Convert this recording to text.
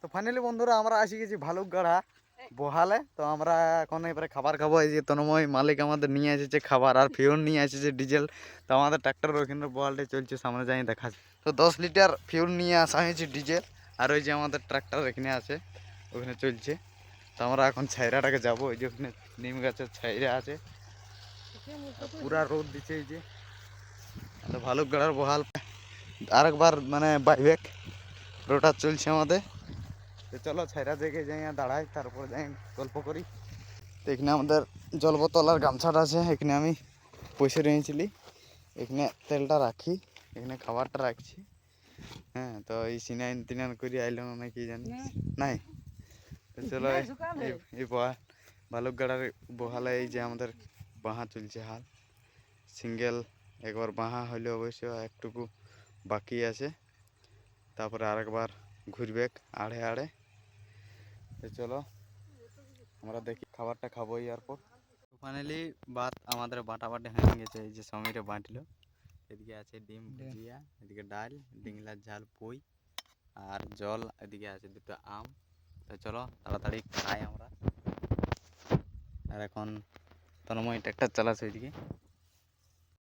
তো ফাইনালি বন্ধুরা আমরা আসি গেছি ভালুকগড়া বহালে। তো আমরা এখন এবারে খাবার খাবো। এই যে তন্ময় মালিক আমাদের নিয়ে এসেছে খাবার, আর ফিউন নিয়ে এসেছে ডিজেল। তো আমাদের ট্রাক্টর ওইখানে বহালটাই চলছে, সামনে যাই দেখা। তো 10 লিটার ফিউল নিয়ে আসা হয়েছে ডিজেল, আর ওই যে আমাদের ট্রাক্টর এখানে আছে, ওখানে চলছে। তো আমরা এখন ছাইরাটাকে যাবো। ওই যে ওখানে নিম গাছের ছাইরা আছে, পুরা রোদ দিচ্ছে। এই যে ভালুকগড়ার বহাল আরেকবার মানে বাইবেক রোটার চলছে আমাদের। তো চলো ছাইরা দেখে যাই, দাঁড়াই, তারপর যাই গল্প করি। তো এখানে আমাদের জল বোতল আর গামছাটা আছে, এখানে আমি পয়সা নিয়েছিলি, এখানে তেলটা রাখি, এখানে খাবারটা রাখছি। হ্যাঁ, তো এই সিনাইন টিনান করে আইলাম নাকি জানি নাই। তো চলো এই ভালুকগড়ার বহালে এই যে আমাদের বাহা চলছে হাল সিঙ্গেল। একবার বাহা হইলে অবশ্য একটুকু বাকি আছে, তারপরে আরেকবার ঘুরবে আড়ে আড়ে। তো চলো আমরা দেখি খাবারটা খাবো এরপর। ফাইনালি ভাত আমাদের বাটাবাটি হয়ে গেছে। এই যে সমীরে বাঁটলো, এদিকে আছে ডিম ভুজিয়া, এদিকে ডাল, ডিংলার ঝাল, পুই আর জল, এদিকে আছে দুটো আম। তো চলো তাড়াতাড়ি খাই আমরা। আর এখন তন্ময় ট্রাক্টর চালাচ্ছে ওইদিকে।